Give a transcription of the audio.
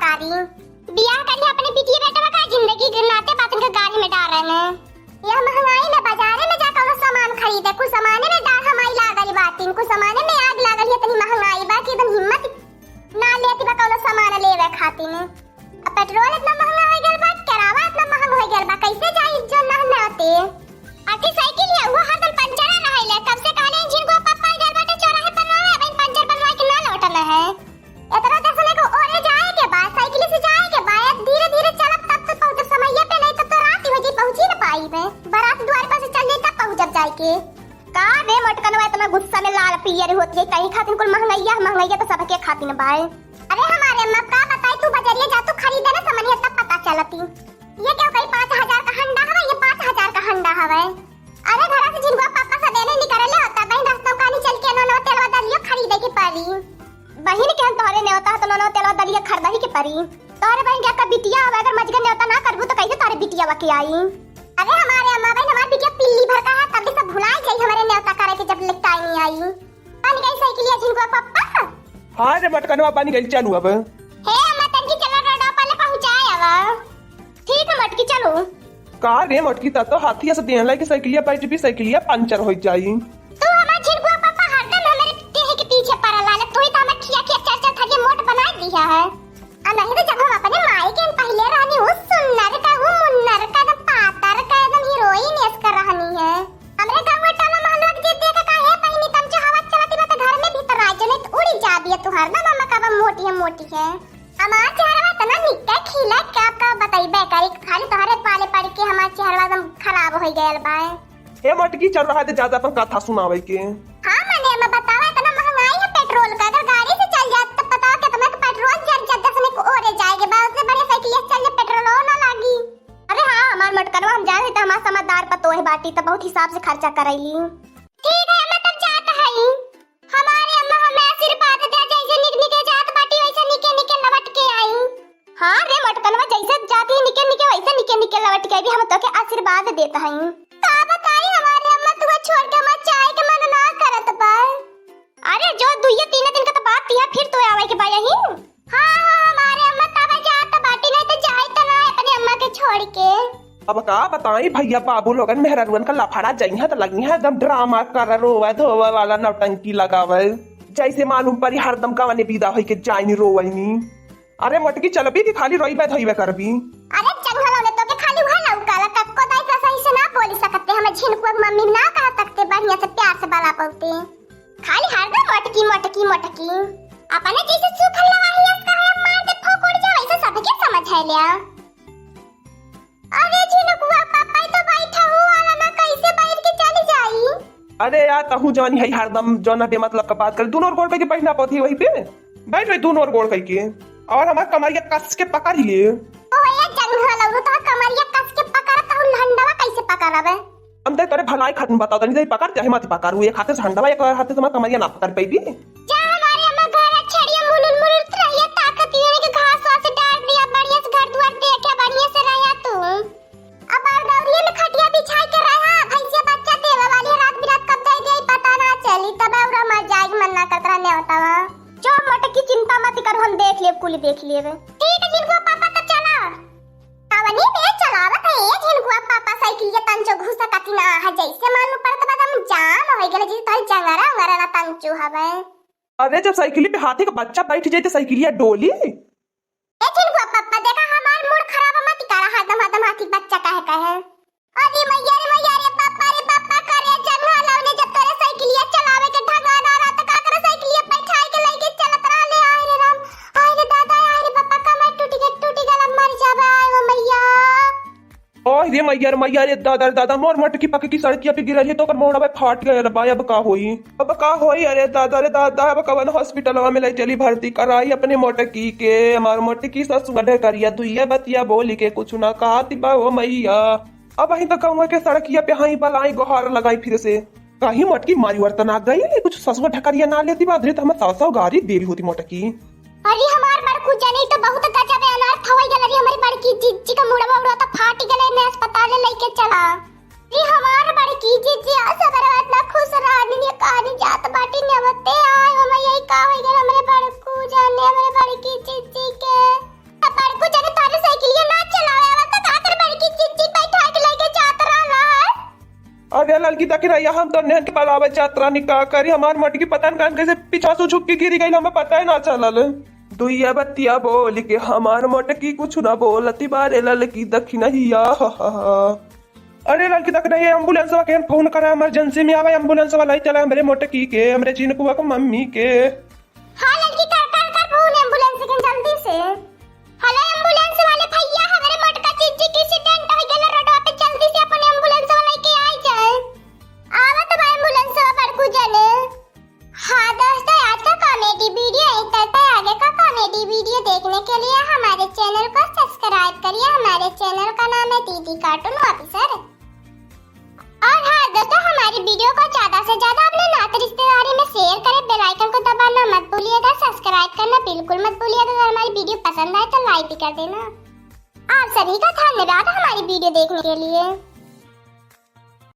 मतारी बियाह कर ले अपने बिटिया बेटा का जिंदगी गिरनाते बातन के गाड़ी में डाल रहे हैं। यह महंगाई में बाजार में जा कौन सामान खरीदे, कुछ सामान में डाल हमारी लागल बातिन, कुछ सामान में आग लागल है। इतनी महंगाई बा कि एकदम हिम्मत ना लेती बा कौन सामान लेवे खातिर। अब पेट्रोल इतना महंगा हो गया बा, किराया इतना महंगा हो गया बा, कैसे जाई जो ना होते। आती साइकिल है वो हरदम पंचर रहले, कब से कहले जिनको पापा गल बाटे चौराहे पर ना है पंचर बनवा के ना लौटल है। इतना दसने को ओरे जाए के बाद साइकिल से जाए के बाद धीरे-धीरे चलत तब तक पहुंच समय पे नहीं तब तो रात ही हो जी पहुंची ना पाई में। बारात द्वार पर से चल तब पहुंच जाए के का रे मटकनवा इतना गुस्सा में लाल पियर होती है कहीं खातिर कुल महंगाई तो सबके खातिर बाय। अरे हमारे अम्मा का बताई तू बजरिया जा तू खरीदे ना सामान तब पता चलती। ये क्या कोई 5000 का हंडा है, ये 5000 का हंडा है। अरे घर से जिनको पापा से देने निकले होता बहन रास्तों का नहीं चल के नो तेलवा दलियो खरीदे की पड़ी। बहन के तोरे ने होता तो नो तेलवा दलियो खरीदा ही के पड़ी। तोरे बहन क्या का बिटिया अगर मजगन ने होता ना करबू तो कैसे तोरे बिटिया वके आई। अरे हमारे अम्मा बहन हमारी बिटिया पिल्ली भर का है तब भी सब भुला जाई हमारे नेवता करे के जब लिखता ही नहीं आई। पानी गई साइकिल जिनको पापा हां रे मटकनवा पानी गई चालू अब हे अम्मा तंगी चला रोड पहले पहुंचाए अब ठीक है मटकी चलो का रे मटकी ता तो हाथी से देन लाके साइकिलिया बैठ भी साइकिलिया पंचर हो जाई। तू हमार जिनको पापा हरदम हमारे देह के पीछे पड़ा लाले तू ही तो हमें खिया खिया चर्चा थके मोट बना दिया है। आ नहीं तो जब हम अपने माई के पहले रानी हूं सुन्नर का हूं मुन्नर का एकदम पातर का एकदम हीरोइन एस कर रहनी है। हमरे गांव में टोला मोहल्ला के देख का है पहिनी तम जो हवा चलाती बा घर में भीतर आ जने तो उड़ी जा दिया तू हरदम मम्मा का मोटी है। हमार चेहरा तना निक्का खिला का बताई बेकारी खाली तोहरे पाले पड़ के हमार चेहरा एकदम खराब हो गयल बा। ए मटकी चल रहा है ज्यादा अपन कथा सुनावे के। हां मने मैं बतावा इतना महंगाई है पेट्रोल का, अगर गाड़ी से चल जात तो पता के तुम्हें पेट्रोल जर दसने को ओरे जाएगा बा उससे बड़े साइकिल से चल पेट्रोल ना लागी। अरे हां हमार मटकनवा हम जाए तो हमार समझदार पतो है बाटी तो बहुत हिसाब से खर्चा करैली। ठीक है मैं तब जात है हमारे अम्मा हमें आशीर्वाद दे जैसे निकनिके जात बाटी वैसे निके निके लवट के आई। हां रे मटकनवा जैसे जाती निके निके वैसे निके निके लवट के भी हम तो के आशीर्वाद देता है। का बताई हमारे अम्मा तू छोड़ के मत जाए के मन ना करत बा। अरे जो 2-3 दिन का तो बात थी फिर तो आवे के बा यही। हां हमारे अम्मा तब जात बाटी नहीं तो जाए तो ना अपने अम्मा के छोड़ के। अब का बताई भैया बाबू लोगन मेहरारुन का लफड़ा जाई है तो लगनी है एकदम ड्रामा कर रोवा धोवा वाला नौटंकी लगावे जैसे मालूम परी हरदम का वने विदा होई के जाई रोवनी। अरे मटकी चलबी कि खाली रोईबे धोईबे करबी। अरे जंगलों में तो के खाली हुआ लौकाला कक्को दाई का सही से ना बोल सकते हम झिनको मम्मी ना कह सकते बढ़िया से प्यार से बाला बोलते खाली हरदम मटकी मटकी मटकी अपने जैसे सूखल लवाही इसका है मार दे फोड़ जा वैसे सबके समझ है लिया। अरे झिनकुआ पापा तो बैठा हुआ वाला ना कैसे बैठ के चली जाई। अरे यार तहु जानी है हरदम जोना बे मतलब का बात कर दोनों गोड़ पे के बैठना पड़ती वही पे बैठ रही दोनों गोड़ कह के और हमार कमरिया कस के पकड़ लिए। ओ ये जंगल तो कमरिया कस के पकड़ तो लंडवा कैसे पकड़बे। हम ते करे भलाई खत्म बताओ तनी पकड़ चाहे मत पकड़ हुए खाते से हंडवा एक हाथे से कमरिया ना पकड़ पाई। जा हमारे अम्मा घर छड़िया मुनुन मुनुन रहिया ताकत ये के घास वास डाल दिया बढ़िया से घर द्वार देखे बढ़िया से रहिया तू। अब औरदावरी में खटिया बिछाई के रहा भैंसिया बच्चा देवे वाली रात बिरात कब दे गई पता ना चली तब औरा मर जाएगी मन ना करता नहीं होता वा। जो मटकी चिंता मत कर हम देख लेब कुल देख लेब। ठीक है जिनको पापा तो चला आवनी में चलावत है जिनको पापा साइकिल के तंचो घुसा काटी ना है जैसे मालूम पड़त बा हम जाम हो गेल जी तार जंगरा अंगरा ना तंचो हवे। अरे जब साइकिल पे हाथी का बच्चा बैठ जाए तो साइकिलिया डोली ए जिनको पापा देखा हमार मूड खराब मत करा हदम हदम हाथी बच्चा कहे अरे मैया रे पापा करे जंगल लाउने जब करे साइकिलिया चलावे के ढंगा ना रात का करे साइकिलिया बैठाई के लेके चलत रहा ले आए रे राम आए रे दादा आए रे पापा का मैं टूटी गला मर जाबे आए वो मैया। ओए रे मैया रे दादा मोर मटकी पक की सड़किया पे गिरल है तो कर मोड़ा फाट गया रे भाई अब का होई अरे दादा अब कवन हॉस्पिटलवा में ले चली भर्ती कराई अपने मोटकी के हमार मोटकी ससुर करिया दुइया बतिया बोली के कुछ ना कहती बा ओ मैया। अब अही तक कहूं के सड़किया पे हाई बलाई गोहार लगाई फिर से कहीं मटकी मारी वर्तन आ गई कुछ ससुर ढकरिया ना लेती बादरे तो हम 100 गाड़ी देरी होती मोटकी। अरे हमार बड़कू जनी तो बहुत गजब है अनार खवाई गल रही हमारी बड़की जीजी का मुड़वा उड़ा तो फाट गले ने अस्पताल लेके चला। ये हमार बड़की जीजी असबर इतना खुश रहनी ने कहानी जात बाटी ने बते आए हम यही का हो गल हमारे बड़कू जाने हमारे बड़की जीजी के लड़की तक रही हम तो नेहन के पलावे यात्रा निकाह करी हमार मटकी पता न कैसे पीछा से झुक के गिरी गई हमें पता ही ना चलल दुइया बत्तिया बोल के हमार मटकी कुछ ना बोलती बारे लड़की दखी नहीं अरे लड़की तक नहीं एम्बुलेंस के फोन करा इमरजेंसी में आवे एम्बुलेंस वाला ही चला हमरे मोटकी के हमरे चिनकुआ को मम्मी के हां लड़की कर फोन एम्बुलेंस के जल्दी से हेलो एम्बुलेंस वाले भैया हमरे मोटका चीजी की एक्सीडेंट हो गेल रोड पे जल्दी से अपन एम्बुलेंस वाला के आ जाए आवत बा एम्बुलेंस पर को जने हां दोस्तों आज का कॉमेडी वीडियो इतना था आगे का कॉमेडी वीडियो देखने के लिए हमारे चैनल को सब्सक्राइब करिए हमारे चैनल का नाम है दीदी कार्टून ऑफिसर और हाँ दोस्तों हमारी वीडियो को ज्यादा से ज्यादा अपने नाते रिश्तेदारी में शेयर करें बेल आइकन को दबाना मत भूलिएगा सब्सक्राइब करना बिल्कुल मत भूलिएगा अगर हमारी वीडियो पसंद आए तो लाइक भी कर देना आप सभी का धन्यवाद हमारी वीडियो देखने के लिए।